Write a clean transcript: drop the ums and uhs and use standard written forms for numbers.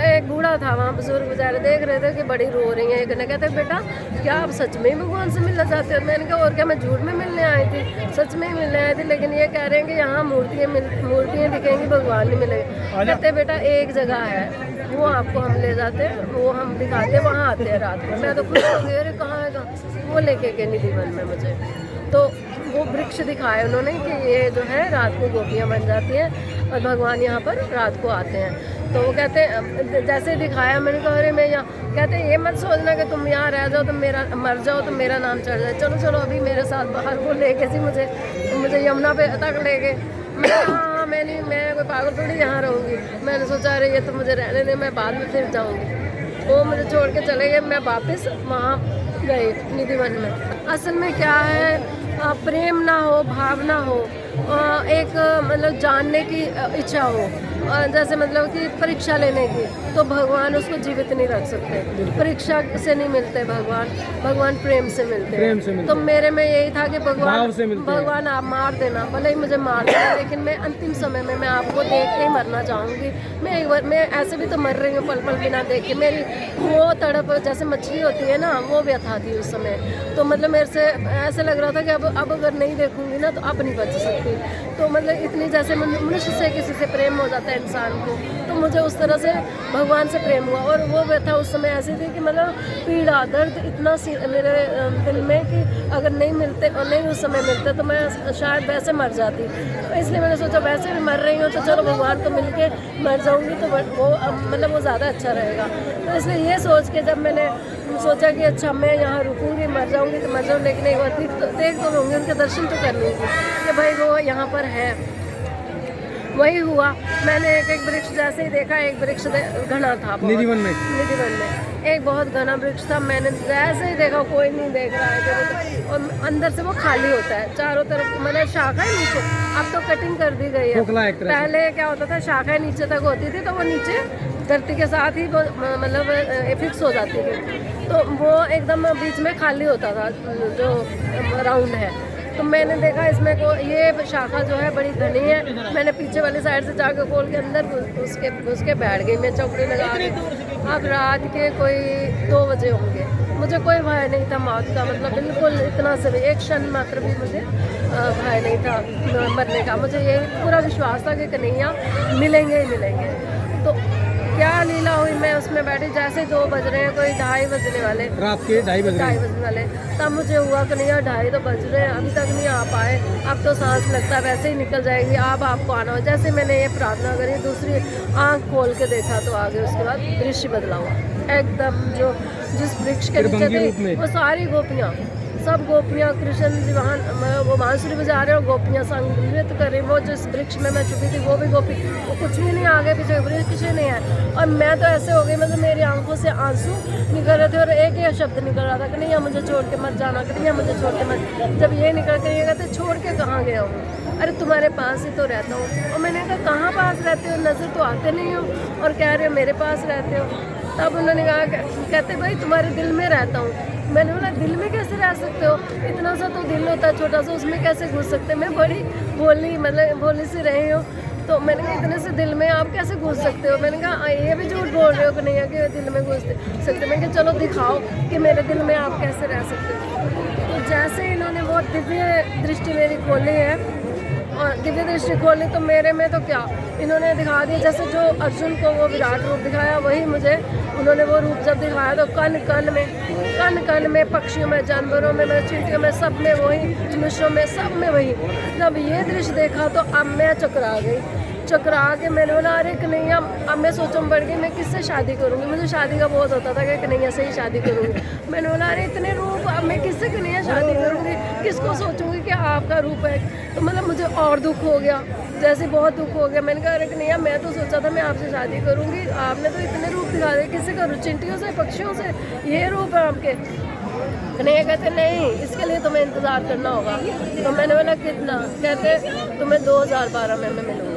एक बूढ़ा था वहाँ, बुजुर्ग बेचारे देख रहे थे कि बड़ी रो रही है। एक ने कहते बेटा क्या आप सच में ही भगवान से मिलना चाहते हो? मैंने कहा और क्या, मैं झूठ में मिलने आई थी, सच में ही मिलने आई थी, लेकिन ये कह रहे हैं कि यहाँ मूर्तियाँ दिखेंगी, भगवान नहीं मिलेंगे। कहते बेटा एक जगह है, वो आपको हम ले जाते हैं, वो हम दिखाते हैं, वहाँ आते हैं रात को। मैं तो खुश हो गई, अरे कहाँ है? वो लेके गए निधि वन में मुझे। तो वो वृक्ष दिखाए उन्होंने कि ये जो है रात को गोपियाँ बन जाती हैं और भगवान यहाँ पर रात को आते हैं। तो वो कहते हैं जैसे दिखाया, मैंने कहा अरे मैं यहाँ, कहते हैं ये मत सोचना कि तुम यहाँ रह जाओ तो मेरा मर जाओ तो मेरा नाम चढ़ जाए, चलो चलो अभी मेरे साथ बाहर। वो ले गए थी मुझे यमुना पे तक ले गए। मैं हाँ मैं कोई पागल थोड़ी यहाँ रहूँगी। मैंने सोचा अरे ये तो मुझे रहने दे, मैं बाद में फिर जाऊँगी। वो मुझे छोड़ के चले गए, मैं वापस वहाँ गई निधि वन में। असल में क्या है, प्रेम ना हो, भावना हो, एक मतलब जानने की इच्छा हो, जैसे मतलब कि परीक्षा लेने की, तो भगवान उसको जीवित नहीं रख सकते। परीक्षा से नहीं मिलते भगवान, भगवान प्रेम से मिलते। तो मेरे में यही था कि भगवान आप मार देना, भले ही मुझे मार देना, लेकिन मैं अंतिम समय में मैं आपको देख के ही मरना चाहूँगी। मैं एक बार, मैं ऐसे भी तो मर रही हूँ पल पल बिना देख के। मेरी वो तड़प जैसे मछली होती है ना, वो व्यथा थी उस समय। तो मतलब मेरे से ऐसे लग रहा था कि अब अगर नहीं देखूंगी ना तो अब नहीं बच सकती। तो मतलब इतनी जैसे मनुष्य से किसी से प्रेम हो जाता है इंसान को, तो मुझे उस तरह से भगवान से प्रेम हुआ। और वो व्यथा उस समय ऐसी थी कि मतलब पीड़ा दर्द इतना मेरे दिल में कि अगर नहीं मिलते और नहीं उस समय मिलते तो मैं शायद वैसे मर जाती। तो इसलिए मैंने सोचा वैसे भी मर रही हूँ तो चलो भगवान को मिल के मर जाऊँगी तो वो मतलब वो ज़्यादा अच्छा रहेगा। तो इसलिए ये सोच के जब मैंने सोचा कि अच्छा मैं यहाँ रुकूंगी, मर जाऊंगी तो मर जाऊँ, लेकिन एक बार देख तो लूँगी, उनके दर्शन तो कर लूँगी कि भाई वो यहाँ पर है। वही हुआ, मैंने एक वृक्ष जैसे ही देखा, एक वृक्ष घना था निधि वन में एक बहुत घना वृक्ष था। मैंने जैसे ही देखा कोई नहीं देख रहा है, और अंदर से वो खाली होता है चारों तरफ, मतलब शाखा नीचे, अब तो कटिंग कर दी गई है। पहले क्या होता था, शाखा नीचे तक होती थी तो वो नीचे धरती के साथ ही मतलब फिक्स हो जाती थी। तो वो एकदम बीच में खाली होता था जो राउंड है। तो मैंने देखा इसमें को ये शाखा जो है बड़ी घनी है। मैंने पीछे वाली साइड से जाकर खोल के अंदर उसके बैठ गई मैं चौकड़ी लगा के। अब रात के कोई 2 बजे होंगे, मुझे कोई भय नहीं था मौत का, मतलब बिल्कुल इतना से भी एक क्षण मात्र भी मुझे भय नहीं था मरने का। मुझे ये पूरा विश्वास था कि कन्हैया मिलेंगे ही मिलेंगे। तो क्या लीला हुई, मैं उसमें बैठी, जैसे 2 बज रहे हैं, कोई 2:30 बजने वाले, रात के 2:30 बजने वाले, तब मुझे हुआ कि नहीं यार 2:30 तो बज रहे हैं, अभी तक नहीं आ पाए, अब तो सांस लगता है वैसे ही निकल जाएगी, अब आपको आना हो। जैसे मैंने ये प्रार्थना करी, दूसरी आंख खोल के देखा तो आगे उसके बाद दृश्य बदला हुआ एकदम। जो जिस वृक्ष के नीचे थी वो सारी गोपियाँ, सब गोपियाँ, कृष्ण जी वहाँ वो बांसुरी बजा रहे और गोपियाँ संग नृत्य कर रही। वो जिस वृक्ष में मैं छुपी थी वो भी गोपी, वो कुछ भी नहीं, आगे पीछे वृक्ष नहीं है। और मैं तो ऐसे हो गई, मतलब मेरी आंखों से आंसू निकल रहे थे और एक ही शब्द निकल रहा था कि नहीं मुझे छोड़ के मत जाना, कि नहीं मुझे छोड़ के मत। जब ये निकल कर ये कहते छोड़ के कहाँ गया हूँ, अरे तुम्हारे पास ही तो रहता हूँ। और मैंने कहा कहाँ पास रहते हो, नजर तो आते नहीं हो और कह रहे हो मेरे पास रहते हो। तब उन्होंने कहा, कहते भाई तुम्हारे दिल में रहता हूँ। मैंने बोला दिल में कैसे रह सकते हो, इतना सा तो दिल होता है छोटा सा, उसमें कैसे घुस सकते। मैं बड़ी भोली, मतलब भोली सी रही हूँ। तो मैंने कहा इतने से दिल में आप कैसे घुस सकते हो। मैंने कहा ये भी झूठ बोल रहे हो कि नहीं है कि दिल में घुस सकते। मैंने कहा चलो दिखाओ कि मेरे दिल में आप कैसे रह सकते हो। तो जैसे इन्होंने बहुत दिव्य दृष्टि मेरी खोली है, और दिव्य दृष्टि खोली तो मेरे में तो क्या इन्होंने दिखा दिया, जैसे जो अर्जुन को वो विराट रूप दिखाया वही मुझे उन्होंने वो रूप जब दिखाया तो कण कण में पक्षियों में, जानवरों में, चींटियों में, सब में वही, मनुष्यों में, सब में वही। जब ये दृश्य देखा तो अब मैं चकरा के मैंने बोला अरे कन्हैया, अब मैं सोचूं बढ़ गई मैं किससे शादी करूँगी। मुझे शादी का बहुत होता था कि कन्हैया से ही शादी करूँगी। मैंने बोला अरे इतने रूप, अब मैं किससे कन्हैया शादी करूँगी, किसको सोचूंगी कि आपका रूप है। तो मतलब मुझे और दुख हो गया, जैसे बहुत दुख हो गया। मैंने कहा अरे कन्हैया मैं तो सोचा था मैं आपसे शादी करूँगी, आपने तो इतने रूप दिखा दिए, किससे करूँ, चिंटियों से, पक्षियों से, ये रूप है आपके। कन्हैया कहते नहीं, इसके लिए तुम्हें इंतज़ार करना होगा। तो मैंने बोला कितना, कहते तुम्हें 2012 में मैं मिलूँगी।